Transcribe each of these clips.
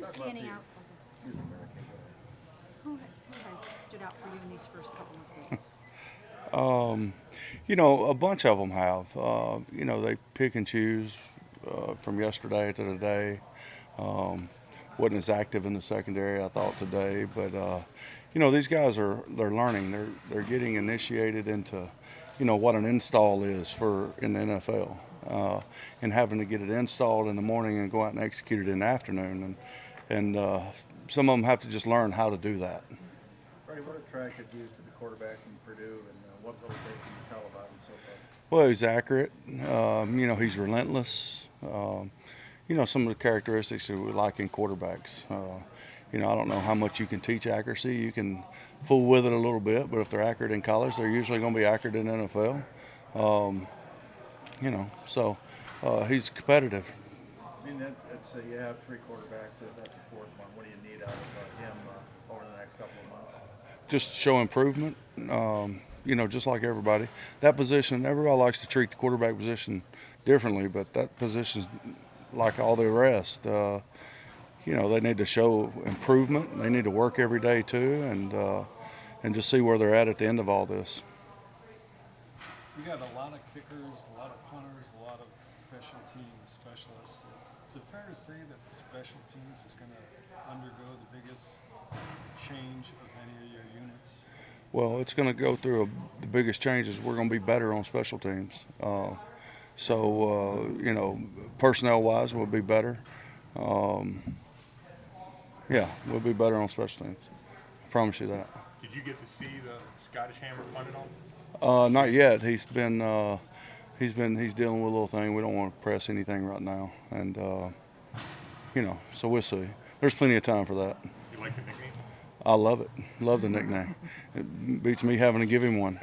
Who's standing out? Who has stood out for you in these first couple of days? A bunch of them have. They pick and choose from yesterday to today. Um, wasn't as active in the secondary, I thought, today, but these guys they're learning. They're getting initiated into what an install is for in the NFL, and having to get it installed in the morning and go out and execute it in the afternoon, and some of them have to just learn how to do that. Freddie, what attracted you to the quarterback from Purdue, and what little bit can you tell about him so far? Well, he's accurate. He's relentless. Some of the characteristics that we like in quarterbacks. I don't know how much you can teach accuracy. You can fool with it a little bit, but if they're accurate in college, they're usually going to be accurate in the NFL. He's competitive. I mean, that's you have three quarterbacks. That's the fourth one. What do you need out of him over the next couple of months? Just show improvement. Just like everybody. That position, everybody likes to treat the quarterback position differently, but that position's like all the rest. They need to show improvement. They need to work every day too, and just see where they're at the end of all this. You got a lot of kickers, a lot of punters, a lot of special team specialists. Is it fair to say that the special teams is going to undergo the biggest change of any of your units? Well, it's going to go through the biggest changes. We're going to be better on special teams. Personnel-wise, we'll be better. We'll be better on special teams. I promise you that. Did you get to see the Scottish Hammer punted on? Not yet. He's dealing with a little thing. We don't want to press anything right now, and so we'll see. There's plenty of time for that. You like the nickname? I love it. Love the nickname. It beats me having to give him one.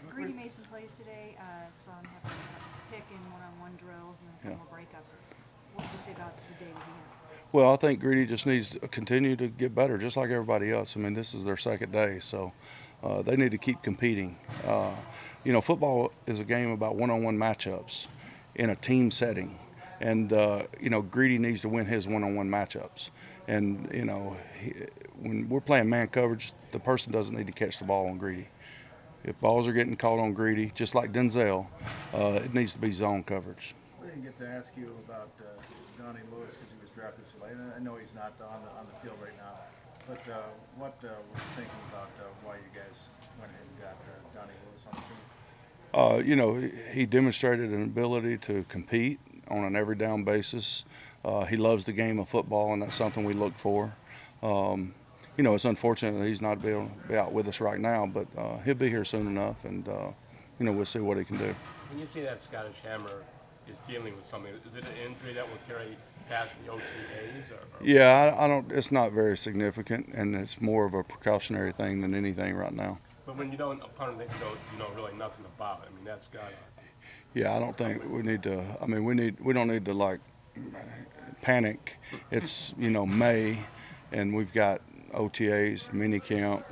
Greedy made some plays today. Saw him have a pick in one-on-one drills and then a couple breakups. What did you say about the day that he had? Well, I think Greedy just needs to continue to get better, just like everybody else. I mean, this is their second day, so they need to keep competing. Football is a game about one-on-one matchups in a team setting. And, Greedy needs to win his one-on-one matchups. And, when we're playing man coverage, the person doesn't need to catch the ball on Greedy. If balls are getting caught on Greedy, just like Denzel, it needs to be zone coverage. I didn't get to ask you about Donnie Lewis because he was drafted so late. I know he's not on the field right now. But what was you thinking about why you guys went ahead and got Donnie Lewis on the team? He demonstrated an ability to compete on an every down basis. He loves the game of football, and that's something we look for. It's unfortunate that he's not able to be out with us right now, but he'll be here soon enough, and we'll see what he can do. When you say that Scottish Hammer is dealing with something, is it an injury that will carry past the OTAs? Or? Yeah, I don't. It's not very significant, and it's more of a precautionary thing than anything right now. But when you don't opponent that you know really nothing about it, I mean that's got. Yeah, I don't think we need to. I mean, we don't need to like panic. It's May, and we've got OTAs, mini camp,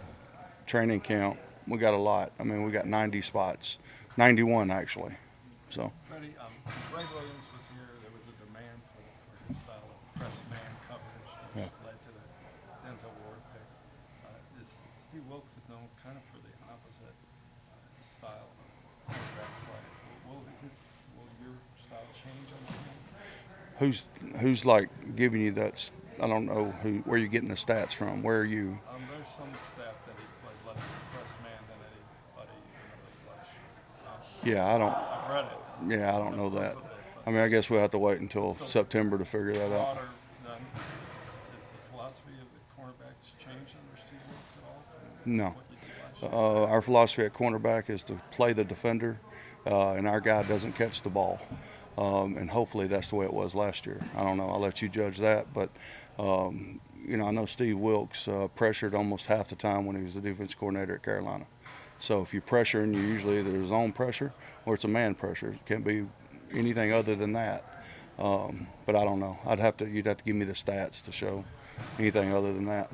training camp. We got a lot. I mean, we got 90 spots, 91 actually. So. Freddie, Greg Williams was here. There was a demand for his style of press man coverage, which led to the Denzel Ward pick. Steve Wilkes is known kind of for the opposite style of quarterback play. Will your style change on the team? Who's like giving you that? I don't know where you're getting the stats from. Where are you? There's some staff that he played less press man than anybody in the league last year. Yeah, I don't. I've read it. Yeah, I don't know that. I mean, I guess we'll have to wait until September to figure that out. Broader than is the philosophy of the cornerbacks changed under Steve Wilkes at all? No. What you did last year? Our philosophy at cornerback is to play the defender, and our guy doesn't catch the ball. And hopefully that's the way it was last year. I don't know. I'll let you judge that. But, I know Steve Wilkes pressured almost half the time when he was the defense coordinator at Carolina. So if you pressure, and you usually either zone pressure or it's a man pressure. It can't be anything other than that. But I don't know. You'd have to give me the stats to show anything other than that.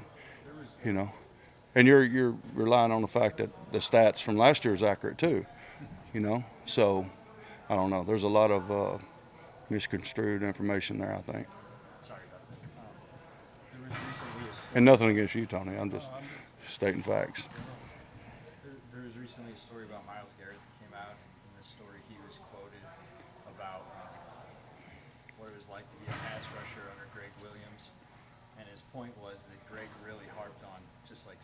And you're relying on the fact that the stats from last year is accurate too. So I don't know. There's a lot of misconstrued information there, I think. Sorry about that. And nothing against you, Tony. I'm just stating facts. There was recently a story about Myles Garrett that came out, and in this story he was quoted about what it was like to be a pass rusher under Greg Williams, and his point was that Greg really harped on just like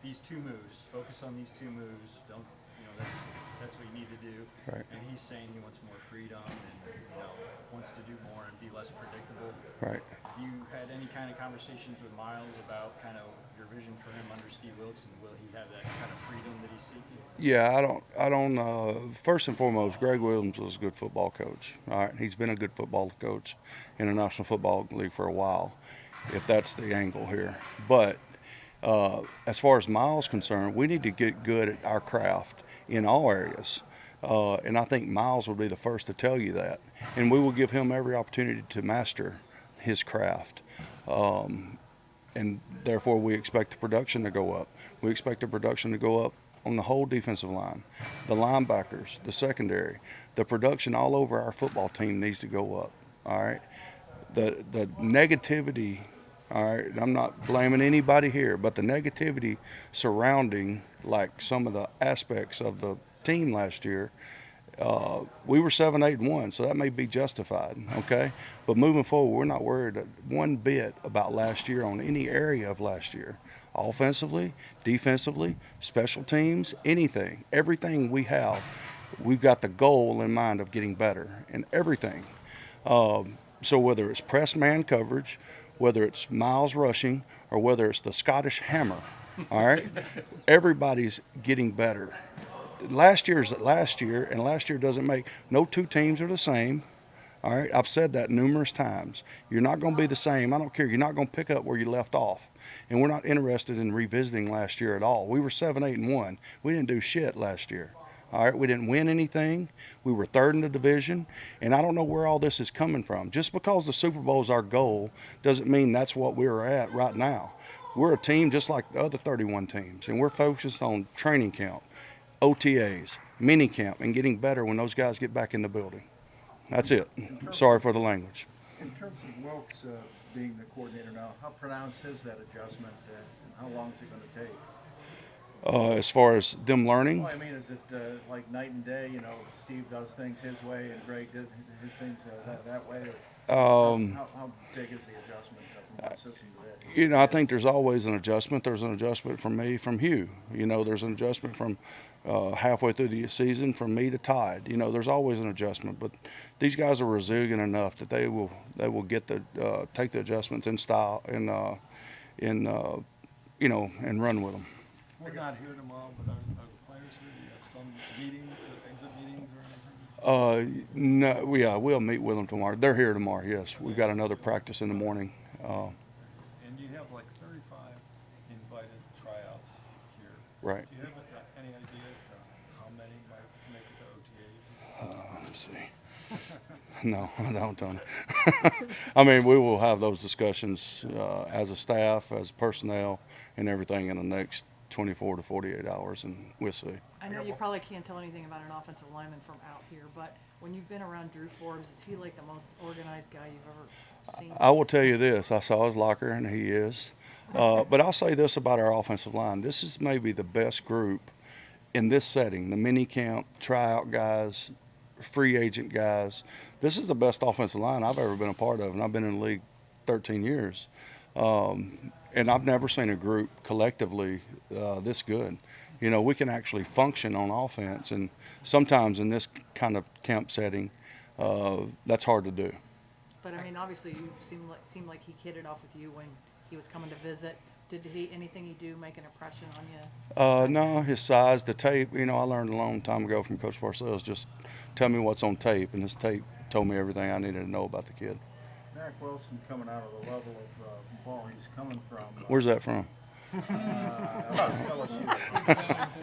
these two moves, focus on these two moves, don't, that's what you need to do. Right. And he's saying he wants more freedom and, wants to do more and be less predictable. Right. Have you had any kind of conversations with Myles about kind of your vision for him under Steve Wilkes, and will he have that kind of freedom that he's seeking? Yeah, I don't. First and foremost, Greg Williams was a good football coach. All right, he's been a good football coach in the National Football League for a while, if that's the angle here. But as far as Myles concerned, we need to get good at our craft in all areas. And I think Myles will be the first to tell you that. And we will give him every opportunity to master his craft. And therefore, we expect the production to go up. We expect the production to go up on the whole defensive line, the linebackers, the secondary. The production all over our football team needs to go up. All right. The negativity. All right, I'm not blaming anybody here, but the negativity surrounding like some of the aspects of the team last year, we were 7-8-1, so that may be justified, okay? But moving forward, we're not worried one bit about last year on any area of last year. Offensively, defensively, special teams, anything, everything we have, we've got the goal in mind of getting better in everything. So whether it's press man coverage, whether it's Myles rushing, or whether it's the Scottish hammer, all right? Everybody's getting better. Last year's last year, and last year doesn't make – no two teams are the same, all right? I've said that numerous times. You're not going to be the same. I don't care. You're not going to pick up where you left off. And we're not interested in revisiting last year at all. We were 7-8-1. We didn't do shit last year. All right, we didn't win anything. We were third in the division, and I don't know where all this is coming from. Just because the Super Bowl is our goal doesn't mean that's what we're at right now. We're a team just like the other 31 teams, and we're focused on training camp, OTAs, mini camp, and getting better when those guys get back in the building. That's it. Sorry for the language. In terms of Wilkes being the coordinator now, how pronounced is that adjustment, and how long is it going to take? As far as them learning? Well, I mean, is it like night and day? Steve does things his way and Greg did his things that way? How big is the adjustment from one system to that? I think there's always an adjustment. There's an adjustment from me, from Hugh. There's an adjustment from halfway through the season from me to Tide. There's always an adjustment. But these guys are resilient enough that they will get take the adjustments in style and and run with them. We're not here tomorrow, but are the players here? Do you have some meetings, exit meetings or anything? No, yeah, we'll meet with them tomorrow. They're here tomorrow, yes. We've got another practice in the morning. And you have like 35 invited tryouts here. Right. Do you have any ideas how many might make it to OTAs? Let's see. No, I don't, Tony. I mean, we will have those discussions as a staff, as personnel, and everything in the next 24 to 48 hours, and we'll see. I know you probably can't tell anything about an offensive lineman from out here, but when you've been around Drew Forbes, is he like the most organized guy you've ever seen? I will tell you this. I saw his locker, and he is. But I'll say this about our offensive line. This is maybe the best group in this setting, the mini camp, tryout guys, free agent guys. This is the best offensive line I've ever been a part of, and I've been in the league 13 years. And I've never seen a group collectively this good. We can actually function on offense, and sometimes in this kind of camp setting, that's hard to do. But I mean, obviously, you seem like he hit it off with you when he was coming to visit. Did anything he do make an impression on you? No, his size, the tape. I learned a long time ago from Coach Parcells, just tell me what's on tape, and this tape told me everything I needed to know about the kid. Mac Wilson coming out of the level of ball he's coming from. Where's that from? LSU.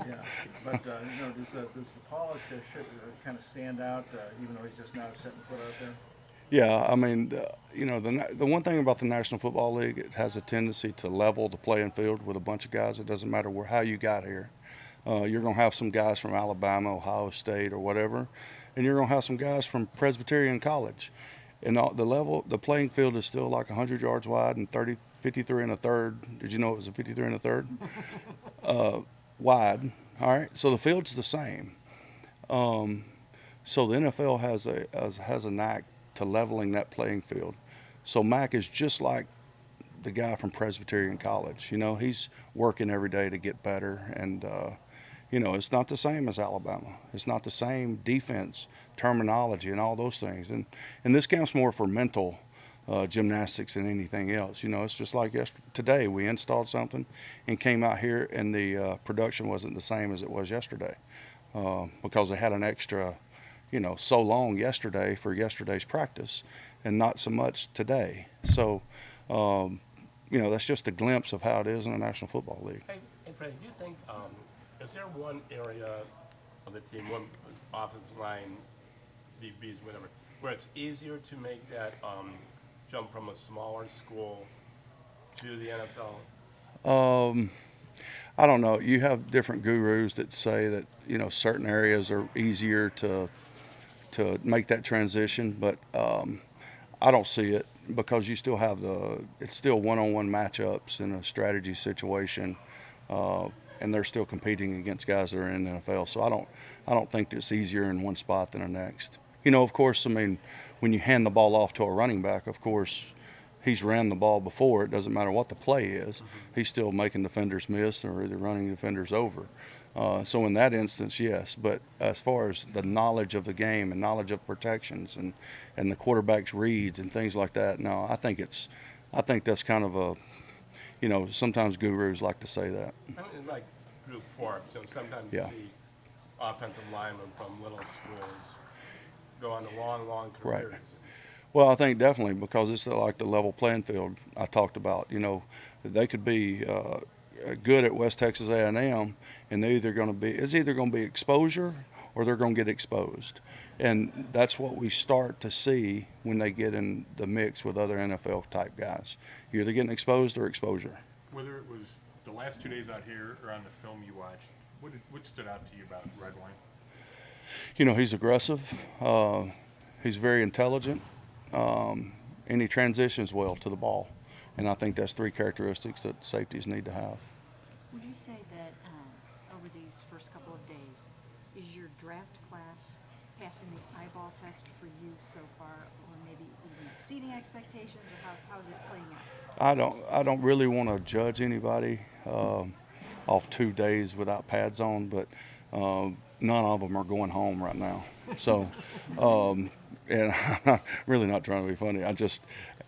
Yeah, but does the polish kind of stand out, even though he's just now setting foot out there? Yeah, I mean, the one thing about the National Football League, it has a tendency to level the playing field with a bunch of guys. It doesn't matter how you got here. You're going to have some guys from Alabama, Ohio State, or whatever, and you're going to have some guys from Presbyterian College. And the playing field is still like 100 yards wide and 53 and a third. Did you know it was a 53 and a third? Wide. All right. So the field's the same. So the NFL has a knack to leveling that playing field. So Mac is just like the guy from Presbyterian College. You know, he's working every day to get better, and you know, it's not the same as Alabama. It's not the same defense terminology and all those things. And this counts more for mental gymnastics than anything else. You know, it's just like today we installed something and came out here, and the production wasn't the same as it was yesterday because they had an extra, you know, so long yesterday for yesterday's practice and not so much today. So, you know, that's just a glimpse of how it is in the National Football League. Hey, Freddie, do you think, is there one area of the team, one offensive line, DBs, whatever, where it's easier to make that jump from a smaller school to the NFL? I don't know. You have different gurus that say that, you know, certain areas are easier to make that transition, but I don't see it because you still have it's still one-on-one matchups in a strategy situation, and they're still competing against guys that are in the NFL. So I don't think it's easier in one spot than the next. You know, of course, I mean, when you hand the ball off to a running back, of course, he's ran the ball before. It doesn't matter what the play is. He's still making defenders miss or either running defenders over. So in that instance, yes. But as far as the knowledge of the game and knowledge of protections and the quarterback's reads and things like that, no, I think that's kind of a, you know, sometimes gurus like to say that. I mean, like group four, so sometimes Yeah. you see offensive linemen from little schools go on to long Right. careers. Well, I think definitely because it's like the level playing field I talked about. You know, they could be good at West Texas A&M, and it's either going to be exposure or they're going to get exposed, and that's what we start to see when they get in the mix with other NFL type guys. You're either getting exposed or exposure. Whether it was the last 2 days out here or on the film you watched, what stood out to you about Redwine? You know, he's aggressive. He's very intelligent, and he transitions well to the ball. And I think that's three characteristics that safeties need to have. Would you say that over these first couple of days, is your draft class passing the eyeball test for you so far, or maybe even exceeding expectations, or how is it playing out? I don't really want to judge anybody off 2 days without pads on, but none of them are going home right now. So, and I'm really not trying to be funny.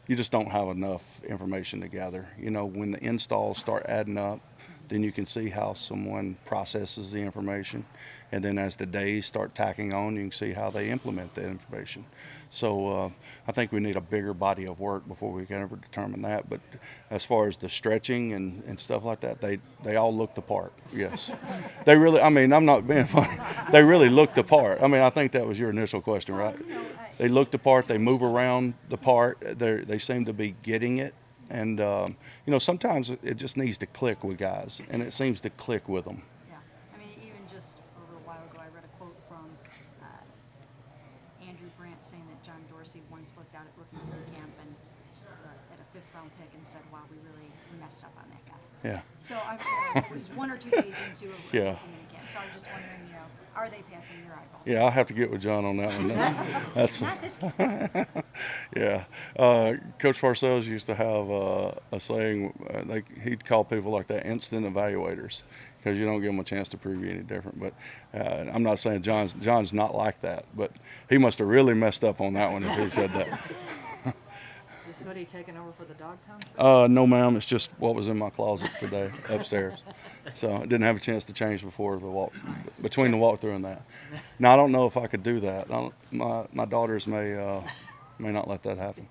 You just don't have enough information to gather. You know, when the installs start adding up, then you can see how someone processes the information. And then as the days start tacking on, you can see how they implement the information. So I think we need a bigger body of work before we can ever determine that. But as far as the stretching and stuff like that, they all look the part, yes. They really, I mean, I'm not being funny. They really look the part. I mean, I think that was your initial question, right? They look the part, they move around the part, they seem to be getting it. And, you know, sometimes it just needs to click with guys, and it seems to click with them. Yeah, I mean, even just over a while ago, I read a quote from Andrew Brandt saying that John Dorsey once looked out at rookie camp and at a fifth-round pick and said, "Wow, we messed up on that guy." Yeah. So it was 1 or 2 days into a rookie Yeah. camp. So I was just wondering, you know, are they passing your eyeball? Yeah, I'll have to get with John on that one. That's Not this game. yeah. Coach Parcells used to have a saying, he'd call people like that instant evaluators, because you don't give them a chance to prove you any different. But I'm not saying John's not like that, but he must have really messed up on that one if he said that. Is hoodie taking over for the dog pound? No, ma'am. It's just what was in my closet today upstairs. So I didn't have a chance to change between the walkthrough and that. Now, I don't know if I could do that. My daughters may not let that happen.